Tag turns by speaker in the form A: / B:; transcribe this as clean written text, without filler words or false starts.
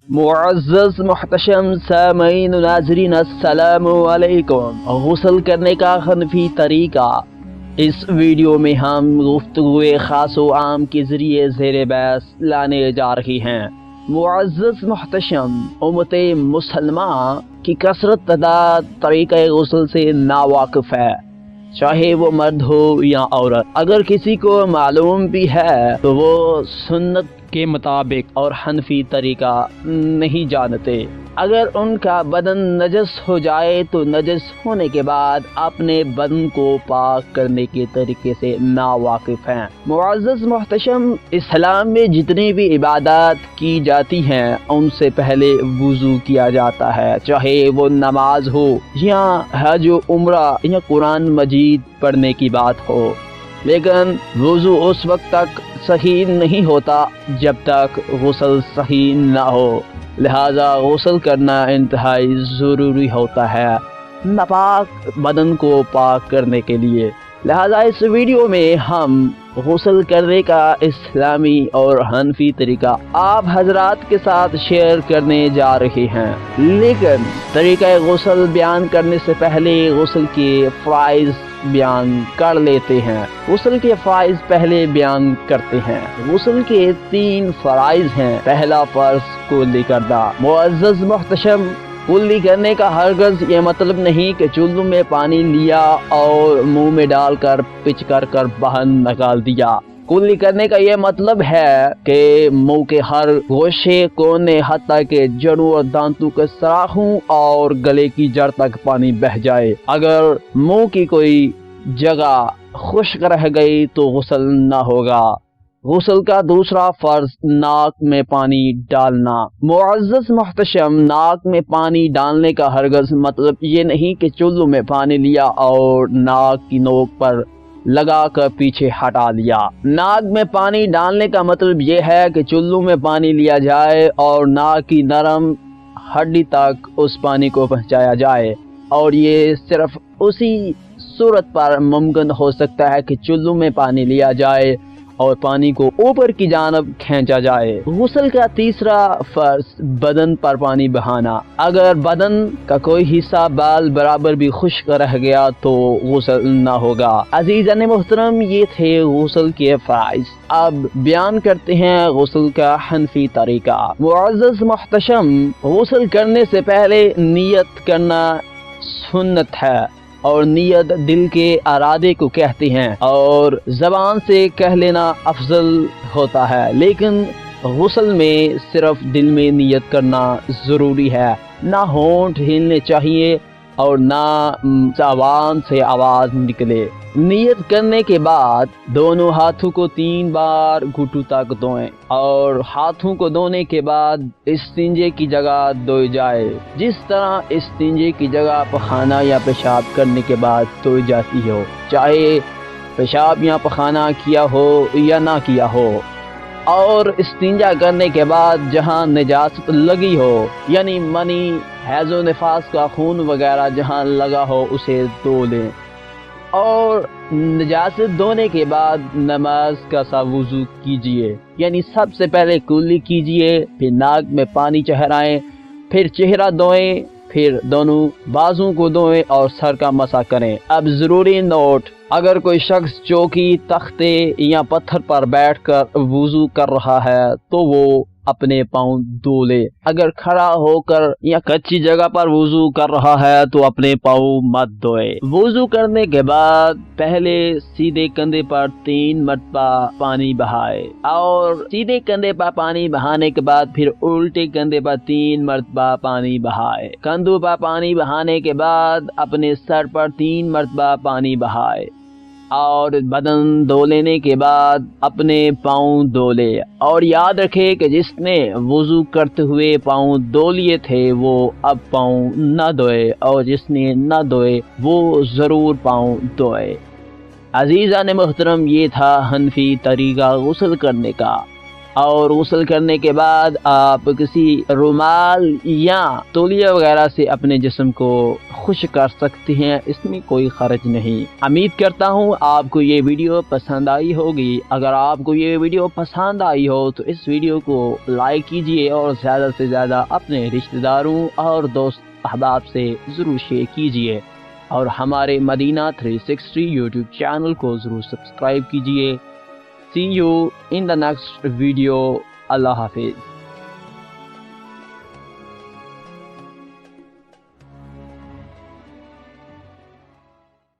A: मुअज़्ज़ज़ मुहतशम सामईन नाज़रीन अस्सलामु अलैकुम। गुस्ल करने का हनफी तरीका। इस वीडियो में हम गुफ्तगू खास व आम के ज़रिए ज़ेर बहस लाने जा रही हैं। मुअज़्ज़ज़ मुहतशम उम्मत मुसलमा की कसरत तादाद तरीक़े गुस्ल से नावाकिफ़ है, चाहे वो मर्द हो या औरत। अगर किसी को मालूम भी है तो वो सुन्नत के मुताबिक और हनफी तरीका नहीं जानते। अगर उनका बदन नजस हो जाए तो नजस होने के बाद अपने बदन को पाक करने के तरीके से नावाकिफ हैं। मुअज़्ज़ज़ मुहतशम, इस्लाम में जितनी भी इबादत की जाती हैं उनसे पहले वुज़ू किया जाता है, चाहे वो नमाज हो या हज उम्रा या कुरान मजीद पढ़ने की बात हो। लेकिन वुज़ू उस वक्त तक सही नहीं होता जब तक गुस्ल सही ना हो, लिहाजा गुस्ल करना इंतहाई ज़रूरी होता है नापाक बदन को पाक करने के लिए। लिहाजा इस वीडियो में हम गुस्ल करने का इस्लामी और हनफी तरीका आप हजरात के साथ शेयर करने जा रहे हैं। लेकिन तरीका गुस्ल बयान करने से पहले गुस्ल के फ़राइज़ बयान कर लेते हैं। गुस्ल के फ़राइज़ पहले बयान करते हैं। गुस्ल के 3 फ़राइज़ हैं। पहला फ़र्ज़ कुल्ली करना। मुअज़्ज़ज़ मुहतशम, कुल्ली करने का हरगज़ ये मतलब नहीं कि चुल्लू में पानी लिया और मुंह में डालकर पिच कर बाहर निकाल दिया। कुल्ली करने का ये मतलब है कि मुंह के हर गोशे कोने हत्ता के जड़ों और दांतों के सराखों और गले की जड़ तक पानी बह जाए। अगर मुंह की कोई जगह खुश्क रह गई तो गुस्ल ना होगा। गुस्ल का दूसरा फर्ज नाक में पानी डालना। मुअज़्ज़ज़ मुहतशम, नाक में पानी डालने का हरगज़ मतलब ये नहीं कि चुल्लू में पानी लिया और नाक की नोक पर लगा कर पीछे हटा लिया। नाक में पानी डालने का मतलब ये है कि चुल्लू में पानी लिया जाए और नाक की नरम हड्डी तक उस पानी को पहुंचाया जाए, और ये सिर्फ उसी सूरत पर मुमकिन हो सकता है कि चुल्लू में पानी लिया जाए और पानी को ऊपर की जानब खींचा जाए। गुस्ल का तीसरा फर्ज बदन पर पानी बहाना। अगर बदन का कोई हिस्सा बाल बराबर भी खुश्क रह गया तो गुस्ल ना होगा। अजीज़ान मोहतरम, ये थे गुस्ल के फ़राइज़। अब बयान करते हैं गुस्ल का हनफी तरीका। मुअज़्ज़ज़ मुहतशम, गुस्ल करने से पहले नियत करना सुन्नत है, और नियत दिल के इरादे को कहते हैं और ज़बान से कह लेना अफजल होता है। लेकिन गुस्ल में सिर्फ दिल में नियत करना ज़रूरी है, ना होंठ हिलने चाहिए और ना ज़बान से आवाज़ निकले। नियत करने के बाद दोनों हाथों को 3 बार घुटनों तक धोएं और हाथों को धोने के बाद इस्तिंजे की जगह धोई जाए, जिस तरह इस्तिंजे की जगह पखाना या पेशाब करने के बाद धोई जाती हो, चाहे पेशाब या पखाना किया हो या ना किया हो। और इस्तिंजा करने के बाद जहां निजात लगी हो, यानी मनी, हैज़ो निफास का खून वगैरह जहां लगा हो, उसे धो लें। और निजात धोने के बाद नमाज का सा वुज़ू कीजिए, यानी सबसे पहले कुल्ली कीजिए, फिर नाक में पानी चढ़ाएं, फिर चेहरा धोएं, फिर दोनों बाजू को धोएं और सर का मसा करें। अब ज़रूरी नोट, अगर कोई शख्स चौकी, तख्ते या पत्थर पर बैठकर वुज़ू कर रहा है तो वो अपने पाँव धो ले। अगर खड़ा होकर या कच्ची जगह पर वुज़ू कर रहा है तो अपने पाँव मत धोए। वुज़ू करने के बाद पहले सीधे कंधे पर 3 मरतबा पानी बहाए और सीधे कंधे पर पानी बहाने के बाद फिर उल्टे कंधे पर 3 मरतबा पानी बहाए। कंधों पर पानी बहाने के बाद अपने सर पर 3 मरतबा पानी बहाए और बदन धो लेने के बाद अपने पाँव धो ले। और याद रखे कि जिसने वुज़ू करते हुए पाँव धो लिए थे वो अब पाँव न धोए, और जिसने न धोए वो ज़रूर पाँव धोए। अज़ीज़ान मोहतरम, ये था हनफी तरीका गुस्ल करने का। اور غسل کرنے کے بعد آپ کسی رومال یا تولیہ وغیرہ سے اپنے جسم کو خشک کر سکتے ہیں، اس میں کوئی حرج نہیں۔ امید کرتا ہوں آپ کو یہ ویڈیو پسند آئی ہوگی۔ اگر آپ کو یہ ویڈیو پسند آئی ہو تو اس ویڈیو کو لائک کیجئے اور زیادہ سے زیادہ اپنے رشتہ داروں اور دوست احباب سے ضرور شیئر کیجئے، اور ہمارے مدینہ 360 یوٹیوب چینل کو ضرور سبسکرائب کیجئے۔ See you in the next video. اللہ حافظ۔